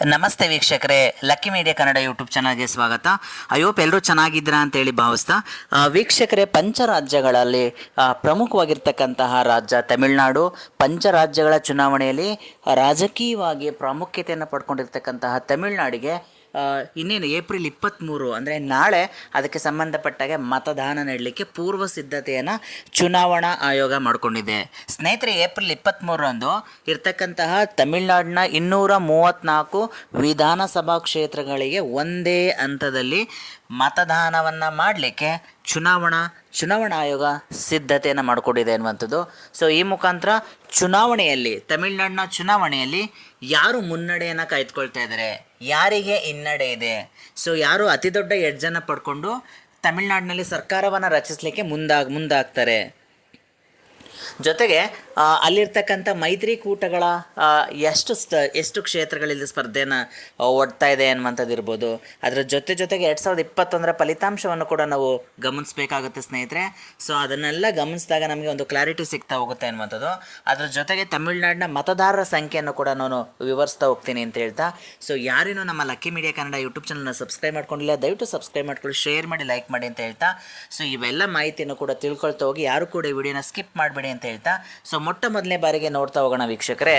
ನಮಸ್ತೆ ವೀಕ್ಷಕರೇ, lucky media Kannada YouTube ಚಾನಲ್ಗೆ ಸ್ವಾಗತ. ಅಯ್ಯೋಪ್ ಎಲ್ಲರೂ ಚೆನ್ನಾಗಿದ್ದೀರಾ ಅಂತೇಳಿ ಭಾವಿಸ್ತಾ, ವೀಕ್ಷಕರೇ, ಪಂಚರಾಜ್ಯಗಳಲ್ಲಿ ಪ್ರಮುಖವಾಗಿರ್ತಕ್ಕಂತಹ ರಾಜ್ಯ ತಮಿಳುನಾಡು. ಪಂಚರಾಜ್ಯಗಳ ಚುನಾವಣೆಯಲ್ಲಿ ರಾಜಕೀಯವಾಗಿ ಪ್ರಾಮುಖ್ಯತೆಯನ್ನು ಪಡ್ಕೊಂಡಿರ್ತಕ್ಕಂತಹ ತಮಿಳುನಾಡಿಗೆ ಇನ್ನೇನು ಏಪ್ರಿಲ್ 23 ಅಂದರೆ ನಾಳೆ ಅದಕ್ಕೆ ಸಂಬಂಧಪಟ್ಟಾಗೆ ಮತದಾನ ನೀಡಲಿಕ್ಕೆ ಪೂರ್ವ ಸಿದ್ಧತೆಯನ್ನು ಚುನಾವಣಾ ಆಯೋಗ ಮಾಡಿಕೊಂಡಿದೆ. ಸ್ನೇಹಿತರೆ, ಏಪ್ರಿಲ್ 23ರಂದು ಇರ್ತಕ್ಕಂತಹ ತಮಿಳುನಾಡಿನ 234 ವಿಧಾನಸಭಾ ಕ್ಷೇತ್ರಗಳಿಗೆ ಒಂದೇ ಹಂತದಲ್ಲಿ ಮತದಾನವನ್ನು ಮಾಡಲಿಕ್ಕೆ ಚುನಾವಣಾ ಆಯೋಗ ಸಿದ್ಧತೆಯನ್ನು ಮಾಡಿಕೊಂಡಿದೆ ಅನ್ನುವಂಥದ್ದು. ಸೊ ಈ ಮುಖಾಂತರ ತಮಿಳುನಾಡಿನ ಚುನಾವಣೆಯಲ್ಲಿ ಯಾರು ಮುನ್ನಡೆಯನ್ನು ಕಾಯ್ದುಕೊಳ್ತಾ ಇದ್ದಾರೆ, ಯಾರಿಗೆ ಹಿನ್ನಡೆ ಇದೆ, ಸೊ ಯಾರು ಅತಿ ದೊಡ್ಡ ಎಡ್ಜನ್ನು ಪಡ್ಕೊಂಡು ತಮಿಳುನಾಡಿನಲ್ಲಿ ಸರ್ಕಾರವನ್ನು ರಚಿಸಲಿಕ್ಕೆ ಮುಂದಾಗ್ತಾರೆ. ಜೊತೆಗೆ ಅಲ್ಲಿರ್ತಕ್ಕಂಥ ಮೈತ್ರಿಕೂಟಗಳ ಎಷ್ಟು ಕ್ಷೇತ್ರಗಳಲ್ಲಿ ಸ್ಪರ್ಧೆಯನ್ನು ಒಡ್ತಾ ಇದೆ ಅನ್ನುವಂಥದ್ದು ಇರ್ಬೋದು. ಅದರ ಜೊತೆಗೆ 2021 ಫಲಿತಾಂಶವನ್ನು ಕೂಡ ನಾವು ಗಮನಿಸಬೇಕಾಗುತ್ತೆ ಸ್ನೇಹಿತರೆ. ಸೊ ಅದನ್ನೆಲ್ಲ ಗಮನಿಸಿದಾಗ ನಮಗೆ ಒಂದು ಕ್ಲಾರಿಟಿ ಸಿಗ್ತಾ ಹೋಗುತ್ತೆ ಅನ್ನುವಂಥದ್ದು. ಅದರ ಜೊತೆಗೆ ತಮಿಳುನಾಡಿನ ಮತದಾರರ ಸಂಖ್ಯೆಯನ್ನು ಕೂಡ ನಾನು ವಿವರಿಸ್ತಾ ಹೋಗ್ತೀನಿ ಅಂತ ಹೇಳ್ತಾ, ಸೊ ಯಾರೇನೂ ನಮ್ಮ ಲಕ್ಕಿ ಮೀಡಿಯಾ ಕನ್ನಡ ಯೂಟ್ಯೂಬ್ ಚಾನಲ್ನ ಸಬ್ಸ್ಕ್ರೈಬ್ ಮಾಡ್ಕೊಂಡಿಲ್ಲ, ದಯವಿಟ್ಟು ಸಬ್ಸ್ಕ್ರೈಬ್ ಮಾಡ್ಕೊಳ್ಳಿ, ಶೇರ್ ಮಾಡಿ, ಲೈಕ್ ಮಾಡಿ ಅಂತ ಹೇಳ್ತಾ, ಸೊ ಇವೆಲ್ಲ ಮಾಹಿತಿಯನ್ನು ಕೂಡ ತಿಳ್ಕೊಳ್ತಾ ಹೋಗಿ, ಯಾರು ಕೂಡ ಈ ವಿಡಿಯೋನ ಸ್ಕಿಪ್ ಮಾಡಬೇಡಿ ಅಂತ ಹೇಳ್ತಾ, ಸೊ ಮೊಟ್ಟ ಮೊದಲನೇ ಬಾರಿಗೆ ನೋಡ್ತಾ ಹೋಗೋಣ ವೀಕ್ಷಕರೇ.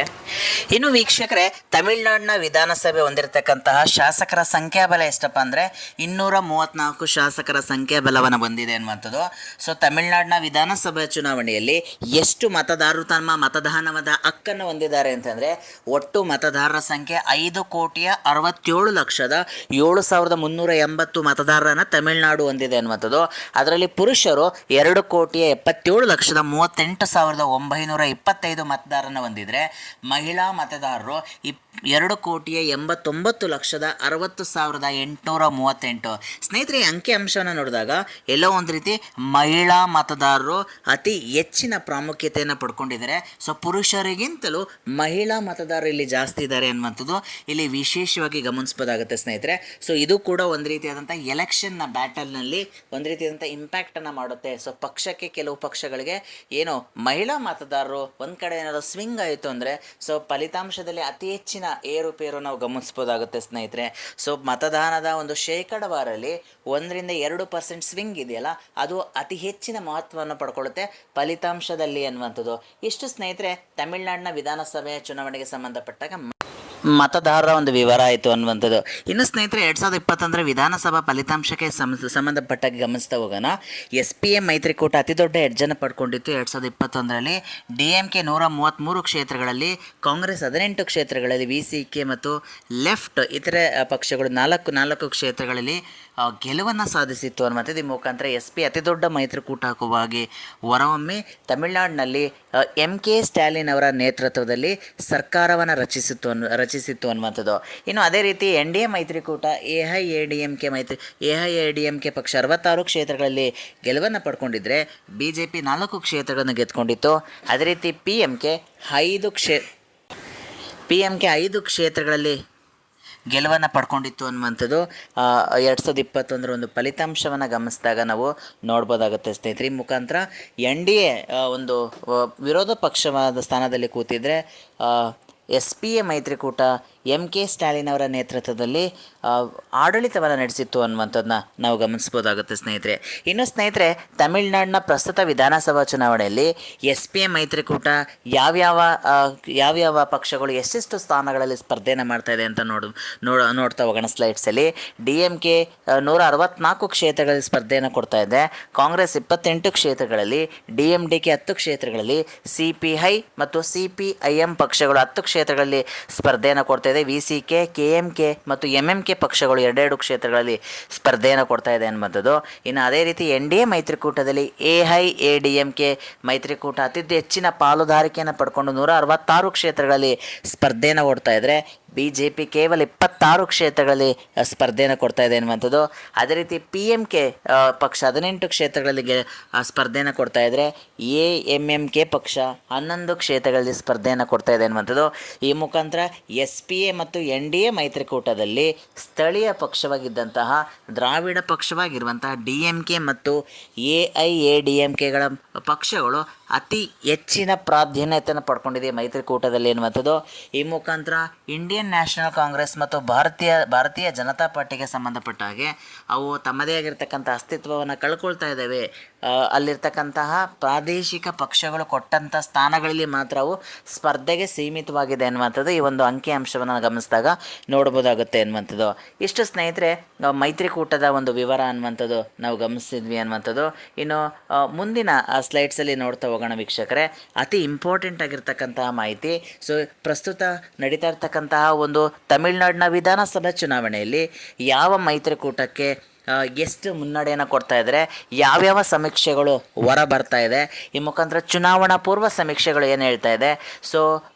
ಇನ್ನು ವೀಕ್ಷಕರೇ, ತಮಿಳುನಾಡಿನ ವಿಧಾನಸಭೆ ಹೊಂದಿರತಕ್ಕಂತಹ ಶಾಸಕರ ಸಂಖ್ಯಾಬಲ ಎಷ್ಟಪ್ಪ ಅಂದರೆ 234 ಶಾಸಕರ ಸಂಖ್ಯಾಬಲವನ್ನು ಹೊಂದಿದೆ ಅನ್ನುವಂಥದ್ದು. ಸೊ ತಮಿಳುನಾಡಿನ ವಿಧಾನಸಭೆ ಚುನಾವಣೆಯಲ್ಲಿ ಎಷ್ಟು ಮತದಾರರು ತಮ್ಮ ಮತದಾನದ ಹಕ್ಕನ್ನು ಹೊಂದಿದ್ದಾರೆ ಅಂತಂದರೆ, ಒಟ್ಟು ಮತದಾರರ ಸಂಖ್ಯೆ 5,67,780 ಮತದಾರರನ್ನು ತಮಿಳುನಾಡು ಹೊಂದಿದೆ ಅನ್ನುವಂಥದ್ದು. ಅದರಲ್ಲಿ ಪುರುಷರು 2,77,38,925 ಮತದಾರರನ್ನು ಹೊಂದಿದರೆ, ಮಹಿಳಾ ಮತದಾರರು 2,89,60,838. ಸ್ನೇಹಿತರೆ, ಈ ಅಂಕಿ ಅಂಶವನ್ನು ನೋಡಿದಾಗ ಎಲ್ಲೋ ಒಂದು ರೀತಿ ಮಹಿಳಾ ಮತದಾರರು ಅತಿ ಹೆಚ್ಚಿನ ಪ್ರಾಮುಖ್ಯತೆಯನ್ನು ಪಡ್ಕೊಂಡಿದ್ದಾರೆ. ಸೊ ಪುರುಷರಿಗಿಂತಲೂ ಮಹಿಳಾ ಮತದಾರರು ಇಲ್ಲಿ ಜಾಸ್ತಿ ಇದ್ದಾರೆ ಅನ್ನುವಂಥದ್ದು ಇಲ್ಲಿ ವಿಶೇಷವಾಗಿ ಗಮನಿಸ್ಬೋದಾಗುತ್ತೆ ಸ್ನೇಹಿತರೆ. ಸೊ ಇದು ಕೂಡ ಒಂದು ರೀತಿಯಾದಂಥ ಎಲೆಕ್ಷನ್ನ ಬ್ಯಾಟಲ್ನಲ್ಲಿ ಒಂದು ರೀತಿಯಾದಂಥ ಇಂಪ್ಯಾಕ್ಟನ್ನು ಮಾಡುತ್ತೆ. ಸೊ ಕೆಲವು ಪಕ್ಷಗಳಿಗೆ ಏನು ಮಹಿಳಾ ಮತದಾರರು ಒಂದು ಕಡೆ ಏನಾದರೂ ಸ್ವಿಂಗ್ ಆಯಿತು ಅಂದರೆ, ಸೊ ಫಲಿತಾಂಶದಲ್ಲಿ ಅತಿ ಹೆಚ್ಚಿನ ಏರುಪೇರು ನಾವು ಗಮನಿಸ್ಬೋದಾಗುತ್ತೆ ಸ್ನೇಹಿತರೆ. ಸೊ ಮತದಾನದ ಒಂದು ಶೇಕಡಾವಾರಲ್ಲಿ 1-2% ಸ್ವಿಂಗ್ ಇದೆಯಲ್ಲ, ಅದು ಅತಿ ಹೆಚ್ಚಿನ ಮಹತ್ವವನ್ನು ಪಡ್ಕೊಳ್ಳುತ್ತೆ ಫಲಿತಾಂಶದಲ್ಲಿ ಅನ್ನುವಂಥದ್ದು. ಇಷ್ಟು ಸ್ನೇಹಿತರೆ ತಮಿಳುನಾಡಿನ ವಿಧಾನಸಭೆಯ ಚುನಾವಣೆಗೆ ಸಂಬಂಧಪಟ್ಟಾಗ ಮತದಾರರ ಒಂದು ವಿವರ ಆಯಿತು ಅನ್ನುವಂಥದ್ದು. ಇನ್ನು ಸ್ನೇಹಿತರೆ, 2021 ವಿಧಾನಸಭಾ ಫಲಿತಾಂಶಕ್ಕೆ ಸಂಬಂಧಪಟ್ಟಾಗಿ ಗಮನಿಸ್ತಾ ಹೋಗೋಣ. SPA ಮೈತ್ರಿಕೂಟ ಅತಿ ದೊಡ್ಡ ಎಡ್ಜನ್ನು ಪಡ್ಕೊಂಡಿತ್ತು 2021ರಲ್ಲಿ. DMK 133 ಕ್ಷೇತ್ರಗಳಲ್ಲಿ, ಕಾಂಗ್ರೆಸ್ 18 ಕ್ಷೇತ್ರಗಳಲ್ಲಿ, VCK ಮತ್ತು ಲೆಫ್ಟ್ ಇತರೆ ಪಕ್ಷಗಳು 4 ಕ್ಷೇತ್ರಗಳಲ್ಲಿ ಗೆಲುವನ್ನು ಸಾಧಿಸಿತ್ತು ಅನ್ನುವಂಥದ್ದು. ಈ ಮುಖಾಂತರ SP ಅತಿ ದೊಡ್ಡ ಮೈತ್ರಿಕೂಟವಾಗಿ ಹೊರಹೊಮ್ಮಿ ತಮಿಳುನಾಡಿನಲ್ಲಿ MK ಸ್ಟ್ಯಾಲಿನ್ ಅವರ ನೇತೃತ್ವದಲ್ಲಿ ಸರ್ಕಾರವನ್ನು ರಚಿಸಿತ್ತು ಅನ್ನುವಂಥದ್ದು. ಇನ್ನು ಅದೇ ರೀತಿ NDA ಮೈತ್ರಿಕೂಟ AIADMK ಪಕ್ಷ 66 ಕ್ಷೇತ್ರಗಳಲ್ಲಿ ಗೆಲುವನ್ನು ಪಡ್ಕೊಂಡಿದ್ದರೆ, BJP 4 ಕ್ಷೇತ್ರಗಳನ್ನು ಗೆದ್ದುಕೊಂಡಿತ್ತು. ಅದೇ ರೀತಿ PMK 5 ಕ್ಷೇತ್ರಗಳಲ್ಲಿ ಗೆಲುವನ್ನು ಪಡ್ಕೊಂಡಿತ್ತು ಅನ್ನುವಂಥದ್ದು 2021 ಒಂದು ಫಲಿತಾಂಶವನ್ನು ಗಮನಿಸಿದಾಗ ನಾವು ನೋಡ್ಬೋದಾಗುತ್ತೆ ಸ್ನೇಹಿತರೆ. ಈ ಮುಖಾಂತರ NDA ಒಂದು ವಿರೋಧ ಪಕ್ಷವಾದ ಸ್ಥಾನದಲ್ಲಿ ಕೂತಿದ್ರೆ, SPA ಮೈತ್ರಿಕೂಟ MK ಸ್ಟ್ಯಾಲಿನ್ ಅವರ ನೇತೃತ್ವದಲ್ಲಿ ಆಡಳಿತವನ್ನು ನಡೆಸಿತ್ತು ಅನ್ನುವಂಥದ್ದನ್ನ ನಾವು ಗಮನಿಸ್ಬೋದಾಗುತ್ತೆ ಸ್ನೇಹಿತರೆ. ಇನ್ನು ಸ್ನೇಹಿತರೆ, ತಮಿಳುನಾಡಿನ ಪ್ರಸ್ತುತ ವಿಧಾನಸಭಾ ಚುನಾವಣೆಯಲ್ಲಿ SPA ಮೈತ್ರಿಕೂಟ ಯಾವ್ಯಾವ ಪಕ್ಷಗಳು ಎಷ್ಟೆಷ್ಟು ಸ್ಥಾನಗಳಲ್ಲಿ ಸ್ಪರ್ಧೆಯನ್ನು ಮಾಡ್ತಾ ಇದೆ ಅಂತ ನೋಡ್ತಾ ಹೋಗೋಣ ಸ್ಲೈಡ್ಸಲ್ಲಿ. DMK 164 ಕ್ಷೇತ್ರಗಳಲ್ಲಿ ಸ್ಪರ್ಧೆಯನ್ನು ಕೊಡ್ತಾ ಇದೆ. ಕಾಂಗ್ರೆಸ್ 28 ಕ್ಷೇತ್ರಗಳಲ್ಲಿ, DMDK 10 ಕ್ಷೇತ್ರಗಳಲ್ಲಿ, CPI ಮತ್ತು CPIM ಪಕ್ಷಗಳು 10 ಕ್ಷೇತ್ರಗಳಲ್ಲಿ ಸ್ಪರ್ಧೆಯನ್ನು ಕೊಡ್ತಾ ಇದೆ. VCK, KMK ಮತ್ತು MMK ಪಕ್ಷಗಳು 2 ಕ್ಷೇತ್ರಗಳಲ್ಲಿ ಸ್ಪರ್ಧೆಯನ್ನು ಕೊಡ್ತಾ ಇದೆ ಅನ್ನುವಂಥದ್ದು. ಇನ್ನು ಅದೇ ರೀತಿ NDA ಮೈತ್ರಿಕೂಟದಲ್ಲಿ AIADMK ಮೈತ್ರಿಕೂಟ ಅತಿ ಹೆಚ್ಚಿನ ಪಾಲುದಾರಿಕೆಯನ್ನು ಪಡ್ಕೊಂಡು 166 ಕ್ಷೇತ್ರಗಳಲ್ಲಿ ಸ್ಪರ್ಧೆಯನ್ನು ಕೊಡ್ತಾ ಇದ್ದರೆ, BJP ಕೇವಲ 26 ಕ್ಷೇತ್ರಗಳಲ್ಲಿ ಸ್ಪರ್ಧೆಯನ್ನು ಕೊಡ್ತಾ ಇದೆ ಅನ್ನುವಂಥದ್ದು. ಅದೇ ರೀತಿ PMK ಪಕ್ಷ 18 ಕ್ಷೇತ್ರಗಳಿಗೆ ಸ್ಪರ್ಧೆಯನ್ನು ಕೊಡ್ತಾ ಇದ್ದರೆ, AMMK ಪಕ್ಷ 11 ಕ್ಷೇತ್ರಗಳಲ್ಲಿ ಸ್ಪರ್ಧೆಯನ್ನು ಕೊಡ್ತಾ ಇದೆ ಅನ್ನುವಂಥದ್ದು. ಈ ಮುಖಾಂತರ SPA ಮತ್ತು NDA ಮೈತ್ರಿಕೂಟದಲ್ಲಿ ಸ್ಥಳೀಯ ಪಕ್ಷವಾಗಿದ್ದಂತಹ ದ್ರಾವಿಡ ಪಕ್ಷವಾಗಿರುವಂತಹ DMK ಮತ್ತು AIADMKಗಳ ಪಕ್ಷಗಳು ಅತಿ ಹೆಚ್ಚಿನ ಪ್ರಾಧಾನ್ಯತೆಯನ್ನು ಪಡ್ಕೊಂಡಿದೆ ಮೈತ್ರಿಕೂಟದಲ್ಲಿ ಎನ್ನುವಂಥದ್ದು. ಈ ಮುಖಾಂತರ ಇಂಡಿಯಾ ಇಂಡಿಯನ್ ನ್ಯಾಷನಲ್ ಕಾಂಗ್ರೆಸ್ ಮತ್ತು ಭಾರತೀಯ ಜನತಾ ಪಾರ್ಟಿಗೆ ಸಂಬಂಧಪಟ್ಟ ಹಾಗೆ ಅವು ತಮ್ಮದೇ ಆಗಿರ್ತಕ್ಕಂಥ ಅಸ್ತಿತ್ವವನ್ನು ಕಳ್ಕೊಳ್ತಾ ಇದ್ದಾವೆ. ಅಲ್ಲಿರ್ತಕ್ಕಂತಹ ಪ್ರಾದೇಶಿಕ ಪಕ್ಷಗಳು ಕೊಟ್ಟಂಥ ಸ್ಥಾನಗಳಲ್ಲಿ ಮಾತ್ರ ಅವು ಸ್ಪರ್ಧೆಗೆ ಸೀಮಿತವಾಗಿದೆ ಅನ್ನುವಂಥದ್ದು ಈ ಒಂದು ಅಂಕಿಅಂಶವನ್ನು ಗಮನಿಸಿದಾಗ ನೋಡ್ಬೋದಾಗುತ್ತೆ ಅನ್ನುವಂಥದ್ದು. ಇಷ್ಟು ಸ್ನೇಹಿತರೆ ಮೈತ್ರಿಕೂಟದ ಒಂದು ವಿವರ ಅನ್ನುವಂಥದ್ದು ನಾವು ಗಮನಿಸಿದ್ವಿ ಅನ್ನುವಂಥದ್ದು. ಇನ್ನು ಮುಂದಿನ ಸ್ಲೈಡ್ಸಲ್ಲಿ ನೋಡ್ತಾ ಹೋಗೋಣ ವೀಕ್ಷಕರೇ. ಅತಿ ಇಂಪಾರ್ಟೆಂಟ್ ಆಗಿರ್ತಕ್ಕಂತಹ ಮಾಹಿತಿ. ಸೊ ಪ್ರಸ್ತುತ ನಡೀತಾ ಇರ್ತಕ್ಕಂತಹ ಒಂದು ತಮಿಳುನಾಡಿನ ವಿಧಾನಸಭಾ ಚುನಾವಣೆಯಲ್ಲಿ ಯಾವ ಮೈತ್ರಿಕೂಟಕ್ಕೆ ಎಷ್ಟು ಮುನ್ನಡೆಯನ್ನು ಕೊಡ್ತಾ ಇದ್ದಾರೆ, ಯಾವ್ಯಾವ ಸಮೀಕ್ಷೆಗಳು ಹೊರ ಬರ್ತಾ ಇದೆ, ಈ ಮುಖಾಂತರ ಚುನಾವಣಾ ಪೂರ್ವ ಸಮೀಕ್ಷೆಗಳು ಏನು ಹೇಳ್ತಾ ಇದೆ, ಸೊ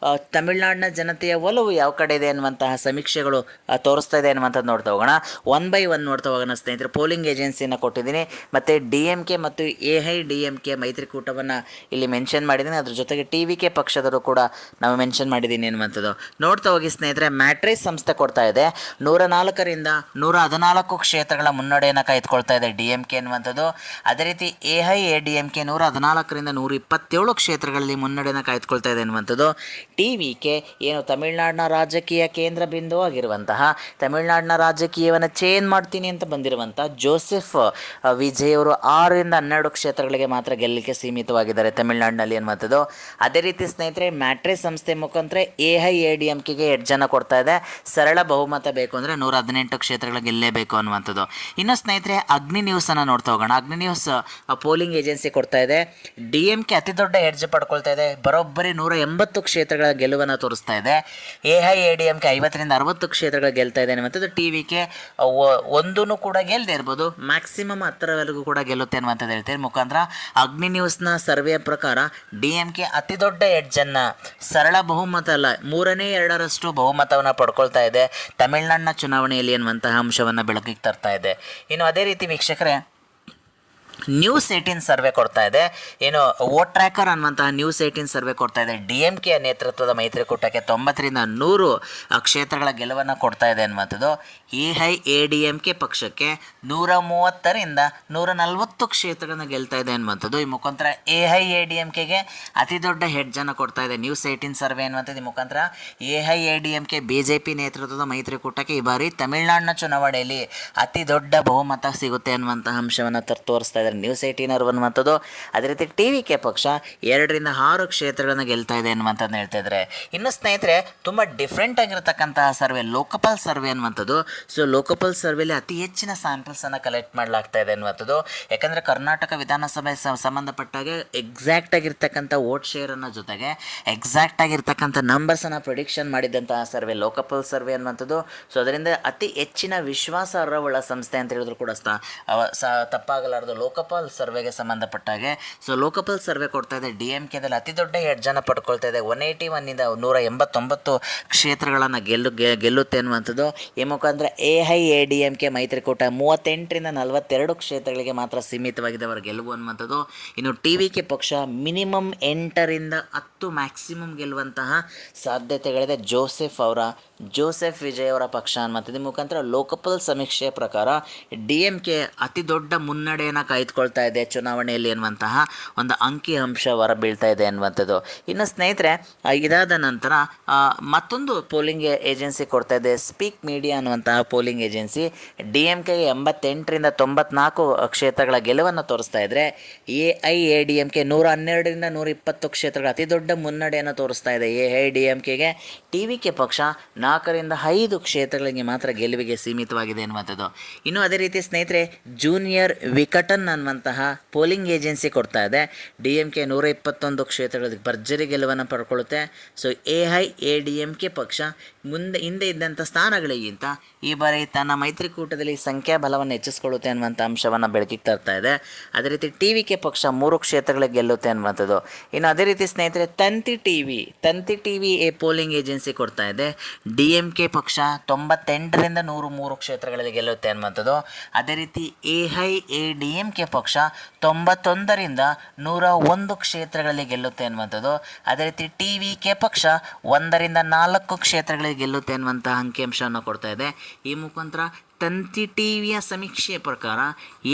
ತಮಿಳುನಾಡಿನ ಜನತೆಯ ಒಲವು ಯಾವ ಕಡೆ ಇದೆ ಅನ್ನುವಂತಹ ಸಮೀಕ್ಷೆಗಳು ತೋರಿಸ್ತಾ ಇದೆ ಅನ್ನುವಂಥದ್ದು ನೋಡ್ತಾ ಹೋಗೋಣ. 1 by 1 ನೋಡ್ತಾ ಹೋಗೋಣ ಸ್ನೇಹಿತರೆ. ಪೋಲಿಂಗ್ ಏಜೆನ್ಸಿಯನ್ನು ಕೊಟ್ಟಿದ್ದೀನಿ ಮತ್ತು DMK ಮತ್ತು AIADMK ಮೈತ್ರಿಕೂಟವನ್ನು ಇಲ್ಲಿ ಮೆನ್ಷನ್ ಮಾಡಿದ್ದೀನಿ. ಅದ್ರ ಜೊತೆಗೆ TVK ಪಕ್ಷದವರು ಕೂಡ ನಾವು ಮೆನ್ಷನ್ ಮಾಡಿದ್ದೀನಿ ಅನ್ನುವಂಥದ್ದು ನೋಡ್ತಾ ಹೋಗಿ ಸ್ನೇಹಿತರೆ. ಮ್ಯಾಟ್ರಿಕ್ಸ್ ಸಂಸ್ಥೆ ಕೊಡ್ತಾ ಇದೆ 104ರಿಂದ 114 ಕ್ಷೇತ್ರಗಳ ಮುನ್ನಡೆಯನ್ನು ಕಾಯ್ದುಕೊಳ್ತಾ ಇದೆ DMK ಅನ್ನುವಂಥದ್ದು. ಅದೇ ರೀತಿ AIADMK 114ರಿಂದ 127 ಕ್ಷೇತ್ರಗಳಲ್ಲಿ ಮುನ್ನಡೆಯನ್ನು ಕಾಯ್ದುಕೊಳ್ತಾ ಇದೆ ಅನ್ನುವಂಥದ್ದು. TVK ಏನು ತಮಿಳುನಾಡಿನ ರಾಜಕೀಯ ಕೇಂದ್ರ ಬಿಂದು ಆಗಿರುವಂತಹ, ತಮಿಳುನಾಡಿನ ರಾಜಕೀಯವನ್ನು ಚೇಂಜ್ ಮಾಡ್ತೀನಿ ಅಂತ ಬಂದಿರುವಂಥ ಜೋಸೆಫ್ ವಿಜಯ್ ಅವರು 6ರಿಂದ 12 ಕ್ಷೇತ್ರಗಳಿಗೆ ಮಾತ್ರ ಗೆಲ್ಲಲಿಕ್ಕೆ ಸೀಮಿತವಾಗಿದ್ದಾರೆ ತಮಿಳುನಾಡಿನಲ್ಲಿ ಅನ್ನುವಂಥದ್ದು. ಅದೇ ರೀತಿ ಸ್ನೇಹಿತರೆ ಮ್ಯಾಟ್ರಿಕ್ಸ್ ಸಂಸ್ಥೆ ಮುಖಾಂತರ AIADMKಗೆ 8 ಜನ ಕೊಡ್ತಾ ಇದೆ. ಸರಳ ಬಹುಮತ ಬೇಕು ಅಂದರೆ 118 ಕ್ಷೇತ್ರಗಳು ಗೆಲ್ಲೇಬೇಕು ಅನ್ನುವಂಥದ್ದು. ಇನ್ನು ಸ್ನೇಹಿತರೆ ಅಗ್ನಿ ನ್ಯೂಸನ್ನು ನೋಡ್ತಾ ಹೋಗೋಣ. ಅಗ್ನಿ ನ್ಯೂಸ್ ಪೋಲಿಂಗ್ ಏಜೆನ್ಸಿ ಕೊಡ್ತಾ ಇದೆ. DMK ಅತಿ ದೊಡ್ಡ ಎಡ್ಜ್ ಪಡ್ಕೊಳ್ತಾ ಇದೆ, ಬರೋಬ್ಬರಿ 180 ಕ್ಷೇತ್ರಗಳ ಗೆಲುವನ್ನು ತೋರಿಸ್ತಾ ಇದೆ. AIADMK 50ರಿಂದ 60 ಕ್ಷೇತ್ರಗಳ ಗೆಲ್ತಾ ಇದೆ ಅನ್ನುವಂಥದ್ದು. TVK ಒಂದೂ ಕೂಡ ಗೆಲ್ಲದೆ ಇರ್ಬೋದು, ಮ್ಯಾಕ್ಸಿಮಮ್ 10ರವರೆಗೂ ಕೂಡ ಗೆಲ್ಲುತ್ತೆ ಅನ್ನುವಂಥದ್ದು ಹೇಳ್ತಾರೆ. ಮುಖಾಂತರ ಅಗ್ನಿ ನ್ಯೂಸ್ನ ಸರ್ವೆ ಪ್ರಕಾರ DMK ಅತಿ ದೊಡ್ಡ ಎಡ್ಜನ್ನು ಸರಳ ಬಹುಮತ ಅಲ್ಲ 2/3 ಬಹುಮತವನ್ನು ಪಡ್ಕೊಳ್ತಾ ಇದೆ ತಮಿಳುನಾಡಿನ ಚುನಾವಣೆಯಲ್ಲಿ ಅನ್ನುವಂತಹ ಅಂಶವನ್ನು ಬೆಳಕಿಗೆ ತರ್ತಾ ಇದೆ. ಇನ್ನು ಅದೇ ರೀತಿ ವೀಕ್ಷಕರೇ ನ್ಯೂಸ್ 18 ಸರ್ವೆ ಕೊಡ್ತಾ ಇದೆ. ಏನು ವೋಟ್ ಟ್ರ್ಯಾಕರ್ ಅನ್ನುವಂತಹ ನ್ಯೂಸ್ 18 ಸರ್ವೆ ಕೊಡ್ತಾ ಇದೆ. DMK ನೇತೃತ್ವದ ಮೈತ್ರಿಕೂಟಕ್ಕೆ 90ರಿಂದ 100 ಕ್ಷೇತ್ರಗಳ ಗೆಲುವನ್ನು ಕೊಡ್ತಾ ಇದೆ ಅನ್ನುವಂಥದ್ದು. AIADMK ಪಕ್ಷಕ್ಕೆ 130ರಿಂದ 140 ಕ್ಷೇತ್ರಗಳನ್ನು ಗೆಲ್ತಾ ಇದೆ ಅನ್ನುವಂಥದ್ದು. ಈ ಮುಖಾಂತರ AIADMKಗೆ ಅತಿ ದೊಡ್ಡ ಹೆಡ್ಜನ್ನು ಕೊಡ್ತಾ ಇದೆ ನ್ಯೂಸ್ 18 ಸರ್ವೆ ಅನ್ನುವಂಥದ್ದು. ಈ ಮುಖಾಂತರ AIADMK BJP ನೇತೃತ್ವದ ಮೈತ್ರಿಕೂಟಕ್ಕೆ ಈ ಬಾರಿ ತಮಿಳುನಾಡಿನ ಚುನಾವಣೆಯಲ್ಲಿ ಅತಿ ದೊಡ್ಡ ಬಹುಮತ ಸಿಗುತ್ತೆ ಅನ್ನುವಂತಹ ಅಂಶವನ್ನು ತೋರಿಸ್ತಾ ಇದ್ದಾರೆ ನ್ಯೂಸ್ 18 ಅನ್ನುವಂಥದ್ದು. ಅದೇ ರೀತಿ TVK ಪಕ್ಷ 2ರಿಂದ 6 ಕ್ಷೇತ್ರಗಳನ್ನು ಗೆಲ್ತಾ ಇದೆ ಅನ್ನುವಂಥದ್ದು ಹೇಳ್ತಾ ಇದ್ದಾರೆ. ಇನ್ನು ಸ್ನೇಹಿತರೆ ತುಂಬ ಡಿಫ್ರೆಂಟ್ ಆಗಿರತಕ್ಕಂತಹ ಸರ್ವೆ ಲೋಕಪಾಲ್ ಸರ್ವೆ ಅನ್ನುವಂಥದ್ದು. ಸೊ ಲೋಕಪಾಲ್ ಸರ್ವೆಯಲ್ಲಿ ಅತಿ ಹೆಚ್ಚಿನ ಸ್ಯಾಂಪಲ್ಸನ್ನು ಕಲೆಕ್ಟ್ ಮಾಡಲಾಗ್ತಾ ಇದೆ ಅನ್ನುವಂಥದ್ದು. ಯಾಕಂದರೆ ಕರ್ನಾಟಕ ವಿಧಾನಸಭೆ ಸಂಬಂಧಪಟ್ಟಾಗೆ ಎಕ್ಸಾಕ್ಟ್ ಆಗಿರ್ತಕ್ಕಂಥ ವೋಟ್ ಶೇರನ್ನು ಜೊತೆಗೆ ಎಕ್ಸಾಕ್ಟ್ ಆಗಿರ್ತಕ್ಕಂಥ ನಂಬರ್ಸನ್ನು ಪ್ರಿಡಿಕ್ಷನ್ ಮಾಡಿದಂತಹ ಸರ್ವೆ ಲೋಕಪಾಲ್ ಸರ್ವೆ ಅನ್ನುವಂಥದ್ದು. ಸೊ ಅದರಿಂದ ಅತಿ ಹೆಚ್ಚಿನ ವಿಶ್ವಾಸಾರ್ಹವುಳ್ಳ ಸಂಸ್ಥೆ ಅಂತ ಹೇಳಿದ್ರು ಕೂಡ ತಪ್ಪಾಗಲಾರದು ಲೋಕಪಾಲ್ ಸರ್ವೆಗೆ ಸಂಬಂಧಪಟ್ಟಾಗೆ. ಸೊ ಲೋಕಪಾಲ್ ಸರ್ವೆ ಕೊಡ್ತಾ ಇದೆ DMKದಲ್ಲಿ ಅತಿ ದೊಡ್ಡ ಹೆಡ್ಜನ್ನು ಪಡ್ಕೊಳ್ತಾ ಇದೆ. 181ರಿಂದ 189 ಕ್ಷೇತ್ರಗಳನ್ನು ಗೆಲ್ಲುತ್ತೆ ಅನ್ನುವಂಥದ್ದು. ಈ ಮುಖಾಂತರ AIADMK ಮೈತ್ರಿಕೂಟ 38ರಿಂದ 42 ಕ್ಷೇತ್ರಗಳಿಗೆ ಮಾತ್ರ ಸೀಮಿತವಾಗಿದೆ ಅವರ ಗೆಲುವು ಅನ್ನುವಂಥದ್ದು. ಇನ್ನು TVK ಪಕ್ಷ ಮಿನಿಮಮ್ 8ರಿಂದ 10 ಮ್ಯಾಕ್ಸಿಮಮ್ ಗೆಲ್ಲುವಂತಹ ಸಾಧ್ಯತೆಗಳಿದೆ ಜೋಸೆಫ್ ವಿಜಯ್ ಅವರ ಪಕ್ಷ ಅನ್ನುವಂಥದ್ದು. ಈ ಮುಖಾಂತರ ಲೋಕಪಾಲ್ ಸಮೀಕ್ಷೆಯ ಪ್ರಕಾರ DMK ಅತಿ ದೊಡ್ಡ ಮುನ್ನಡೆಯನ್ನು ಕಾಯ್ದುಕೊಳ್ತಾ ಇದೆ ಚುನಾವಣೆಯಲ್ಲಿ ಅನ್ನುವಂತಹ ಒಂದು ಅಂಕಿಅಂಶ ಹೊರಬೀಳ್ತಾ ಇದೆ ಅನ್ನುವಂಥದ್ದು. ಇನ್ನು ಸ್ನೇಹಿತರೆ ಇದಾದ ನಂತರ ಮತ್ತೊಂದು ಪೋಲಿಂಗ್ ಏಜೆನ್ಸಿ ಕೊಡ್ತಾ ಇದೆ ಸ್ಪೀಕ್ ಮೀಡಿಯಾ ಅನ್ನುವಂತಹ ಪೋಲಿಂಗ್ ಏಜೆನ್ಸಿ. DMKಗೆ 88ರಿಂದ 94 ಕ್ಷೇತ್ರಗಳ ಗೆಲುವನ್ನು ತೋರಿಸ್ತಾ ಇದ್ದರೆ AIADMK 112ರಿಂದ 120 ಕ್ಷೇತ್ರಗಳ ಅತಿ ದೊಡ್ಡ ಮುನ್ನಡೆಯನ್ನು ತೋರಿಸ್ತಾ ಇದೆ AIADMKಗೆ. TVK ಪಕ್ಷ 4ರಿಂದ 5 ಕ್ಷೇತ್ರಗಳಿಗೆ ಮಾತ್ರ ಗೆಲುವಿಗೆ ಸೀಮಿತವಾಗಿದೆ ಅನ್ನುವಂಥದ್ದು. ಇನ್ನು ಅದೇ ರೀತಿ ಸ್ನೇಹಿತರೆ ಜೂನಿಯರ್ ವಿಕಟನ್ ಅನ್ನುವಂತಹ ಪೋಲಿಂಗ್ ಏಜೆನ್ಸಿ ಕೊಡ್ತಾ ಇದೆ. DMK 121 ಕ್ಷೇತ್ರಗಳಿಗೆ ಭರ್ಜರಿ ಗೆಲುವನ್ನು ಪಡ್ಕೊಳ್ಳುತ್ತೆ. ಸೊ AIADMK ಪಕ್ಷ ಹಿಂದೆ ಇದ್ದಂಥ ಸ್ಥಾನಗಳಿಗಿಂತ ಈ ಬಾರಿ ತನ್ನ ಮೈತ್ರಿಕೂಟದಲ್ಲಿ ಸಂಖ್ಯಾಬಲವನ್ನು ಹೆಚ್ಚಿಸ್ಕೊಳ್ಳುತ್ತೆ ಅನ್ನುವಂಥ ಅಂಶವನ್ನು ಬೆಳಕಿಗೆ ತರ್ತಾ ಇದೆ. ಅದೇ ರೀತಿ TVK ಪಕ್ಷ 3 ಕ್ಷೇತ್ರಗಳಿಗೆ ಗೆಲ್ಲುತ್ತೆ ಅನ್ನುವಂಥದ್ದು. ಇನ್ನು ಅದೇ ರೀತಿ ಸ್ನೇಹಿತರೆ ತಂತಿ ಟಿವಿ ಪೋಲಿಂಗ್ ಏಜೆನ್ಸಿ ಕೊಡ್ತಾ ಇದೆ. DMK ಪಕ್ಷ 98ರಿಂದ 103 ಕ್ಷೇತ್ರಗಳಲ್ಲಿ ಗೆಲ್ಲುತ್ತೆ ಅನ್ನುವಂಥದ್ದು. ಅದೇ ರೀತಿ AIADMK ಪಕ್ಷ 91ರಿಂದ 101 ಕ್ಷೇತ್ರಗಳಲ್ಲಿ ಗೆಲ್ಲುತ್ತೆ ಅನ್ನುವಂಥದ್ದು. ಅದೇ ರೀತಿ TVK ಪಕ್ಷ 1ರಿಂದ 4 ಕ್ಷೇತ್ರಗಳಿಗೆ ಗೆಲ್ಲುತ್ತೆ ಅನ್ನುವಂಥ ಅಂಕಿಅಂಶವನ್ನು ಕೊಡ್ತಾ ಇದೆ. ಈ ಮುಖಾಂತರ ತಂತಿ ಟಿವಿಯ ಸಮೀಕ್ಷೆಯ ಪ್ರಕಾರ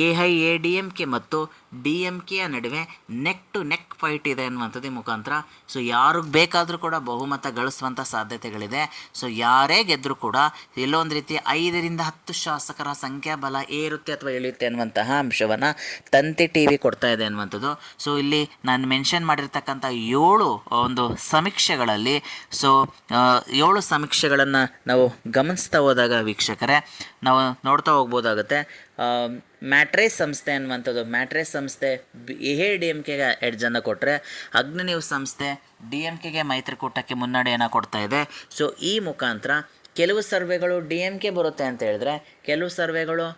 AIADMK ಮತ್ತು DMKಯ ನಡುವೆ ನೆಕ್ ಟು ನೆಕ್ ಫೈಟ್ ಇದೆ ಅನ್ನುವಂಥದ್ದು ಈ ಮುಖಾಂತರ. ಸೊ ಯಾರಿಗೆ ಬೇಕಾದರೂ ಕೂಡ ಬಹುಮತ ಗಳಿಸುವಂಥ ಸಾಧ್ಯತೆಗಳಿದೆ. ಸೊ ಯಾರೇ ಗೆದ್ದರೂ ಕೂಡ ಎಲ್ಲೊಂದು ರೀತಿ 5 ರಿಂದ 10 ಶಾಸಕರ ಸಂಖ್ಯಾಬಲ ಏರುತ್ತೆ ಅಥವಾ ಇಳಿಯುತ್ತೆ ಅನ್ನುವಂತಹ ಅಂಶವನ್ನು ತಂತಿ ಟಿವಿ ಕೊಡ್ತಾ ಇದೆ ಅನ್ನುವಂಥದ್ದು. ಸೊ ಇಲ್ಲಿ ನಾನು ಮೆನ್ಷನ್ ಮಾಡಿರ್ತಕ್ಕಂಥ 7 ಒಂದು ಸಮೀಕ್ಷೆಗಳಲ್ಲಿ ಸೊ 7 ಸಮೀಕ್ಷೆಗಳನ್ನು ನಾವು ಗಮನಿಸ್ತಾ ಹೋದಾಗ ವೀಕ್ಷಕರೇ ನಾವು ನೋಡ್ತಾ ಹೋಗ್ಬೋದಾಗುತ್ತೆ. ಮ್ಯಾಟ್ರೇಸ್ ಸಂಸ್ಥೆ ಅನ್ನುವಂಥದ್ದು, ಮ್ಯಾಟ್ರೇಸ್ ಸಂಸ್ಥೆ AIADMKಗೆ ಎಡ್ಜನ್ನು ಕೊಟ್ಟರೆ, ಅಗ್ನಿ ನ್ಯೂಸ್ ಸಂಸ್ಥೆ DMKಗೆ ಮೈತ್ರಿಕೂಟಕ್ಕೆ ಮುನ್ನಡೆಯನ್ನು ಕೊಡ್ತಾ ಇದೆ. ಸೊ ಈ ಮುಖಾಂತರ ಕೆಲವು ಸರ್ವೆಗಳು DMK ಬರುತ್ತೆ ಅಂತ ಹೇಳಿದ್ರೆ, ಕೆಲವು ಸರ್ವೆಗಳು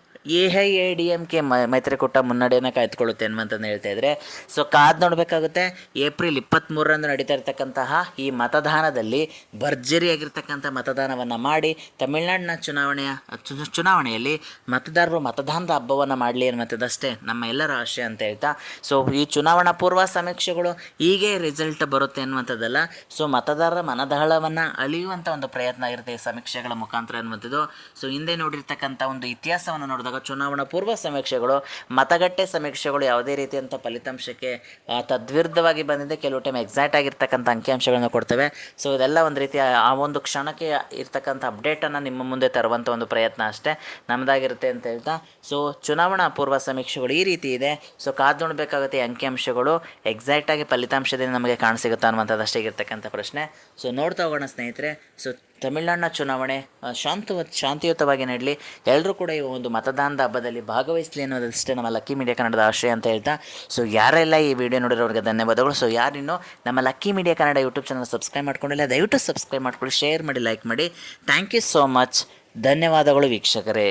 AIADMK ಮೈತ್ರಿಕೂಟ ಮುನ್ನಡೆಯನ್ನು ಕಾಯ್ದುಕೊಳ್ಳುತ್ತೆ ಅನ್ನುವಂಥದ್ದು ಹೇಳ್ತಾ ಇದ್ದಾರೆ. ಸೊ ಕಾದು ನೋಡಬೇಕಾಗುತ್ತೆ. ಏಪ್ರಿಲ್ 23ರಂದು ನಡೀತಾ ಇರತಕ್ಕಂತಹ ಈ ಮತದಾನದಲ್ಲಿ ಭರ್ಜರಿಯಾಗಿರ್ತಕ್ಕಂಥ ಮತದಾನವನ್ನು ಮಾಡಿ ತಮಿಳುನಾಡಿನ ಚುನಾವಣೆಯಲ್ಲಿ ಮತದಾರರು ಮತದಾನದ ಹಬ್ಬವನ್ನು ಮಾಡಲಿ ಅನ್ನುವಂಥದ್ದಷ್ಟೇ ನಮ್ಮ ಎಲ್ಲರ ಆಶಯ ಅಂತ ಹೇಳ್ತಾ, ಸೊ ಈ ಚುನಾವಣಾ ಪೂರ್ವ ಸಮೀಕ್ಷೆಗಳು ಹೀಗೆ ರಿಸಲ್ಟ್ ಬರುತ್ತೆ ಅನ್ನುವಂಥದ್ದಲ್ಲ. ಸೊ ಮತದಾರರ ಮನದಾಳವನ್ನು ಅಳಿಯುವಂಥ ಒಂದು ಪ್ರಯತ್ನ ಆಗಿರುತ್ತೆ ಈ ಸಮೀಕ್ಷೆಗಳ ಮುಖಾಂತರ ಅನ್ನುವಂಥದ್ದು. ಸೊ ಹಿಂದೆ ನೋಡಿರ್ತಕ್ಕಂಥ ಒಂದು ಇತಿಹಾಸವನ್ನು ನೋಡಿದಾಗ ಚುನಾವಣಾ ಪೂರ್ವ ಸಮೀಕ್ಷೆಗಳು, ಮತಗಟ್ಟೆ ಸಮೀಕ್ಷೆಗಳು ಯಾವುದೇ ರೀತಿಯಂಥ ಫಲಿತಾಂಶಕ್ಕೆ ತದ್ವಿರುದ್ಧವಾಗಿ ಬಂದಿದೆ. ಕೆಲವು ಟೈಮ್ ಎಕ್ಸಾಕ್ಟ್ ಆಗಿರ್ತಕ್ಕಂಥ ಅಂಕಿಅಂಶಗಳನ್ನು ಕೊಡ್ತವೆ. ಸೊ ಇದೆಲ್ಲ ಒಂದು ರೀತಿಯ ಆ ಒಂದು ಕ್ಷಣಕ್ಕೆ ಇರ್ತಕ್ಕಂಥ ಅಪ್ಡೇಟನ್ನು ನಿಮ್ಮ ಮುಂದೆ ತರುವಂಥ ಒಂದು ಪ್ರಯತ್ನ ಅಷ್ಟೇ ನಮ್ಮದಾಗಿರುತ್ತೆ ಅಂತ ಹೇಳ್ತಾ, ಸೊ ಚುನಾವಣಾ ಪೂರ್ವ ಸಮೀಕ್ಷೆಗಳು ಈ ರೀತಿ ಇದೆ. ಸೊ ಕಾದು ನೋಡಬೇಕಾಗುತ್ತೆ ಈ ಅಂಕಿಅಂಶಗಳು ಎಕ್ಸಾಕ್ಟಾಗಿ ಫಲಿತಾಂಶದಿಂದ ನಮಗೆ ಕಾಣಸಿಗುತ್ತಾ ಅನ್ನುವಂಥದ್ದು ಅಷ್ಟೇ ಇರ್ತಕ್ಕಂಥ ಪ್ರಶ್ನೆ. ಸೊ ನೋಡ್ತಾ ಹೋಗೋಣ ಸ್ನೇಹಿತರೆ. ಸೊ ತಮಿಳುನಾಡಿನ ಚುನಾವಣೆ ಶಾಂತಿಯುತವಾಗಿ ನಡಲಿ, ಎಲ್ಲರೂ ಕೂಡ ಈ ಒಂದು ಮತದಾನದ ಹಬ್ಬದಲ್ಲಿ ಭಾಗವಹಿಸಲಿ ಅನ್ನೋದಷ್ಟೇ ನಮ್ಮ ಲಕ್ಕಿ ಮೀಡಿಯಾ ಕನ್ನಡದ ಆಶಯ ಅಂತ ಹೇಳ್ತಾ, ಸೊ ಯಾರೆಲ್ಲ ಈ ವಿಡಿಯೋ ನೋಡಿರೋರಿಗೆ ಧನ್ಯವಾದಗಳು. ಸೊ ಯಾರಿನ್ನೂ ನಮ್ಮ lucky media Kannada YouTube channel subscribe ಮಾಡ್ಕೊಂಡಿಲ್ಲ, ದಯವಿಟ್ಟು ಸಬ್ಸ್ಕ್ರೈಬ್ ಮಾಡ್ಕೊಳ್ಳಿ, ಶೇರ್ ಮಾಡಿ, ಲೈಕ್ ಮಾಡಿ. Thank you so much. ಧನ್ಯವಾದಗಳು ವೀಕ್ಷಕರೇ.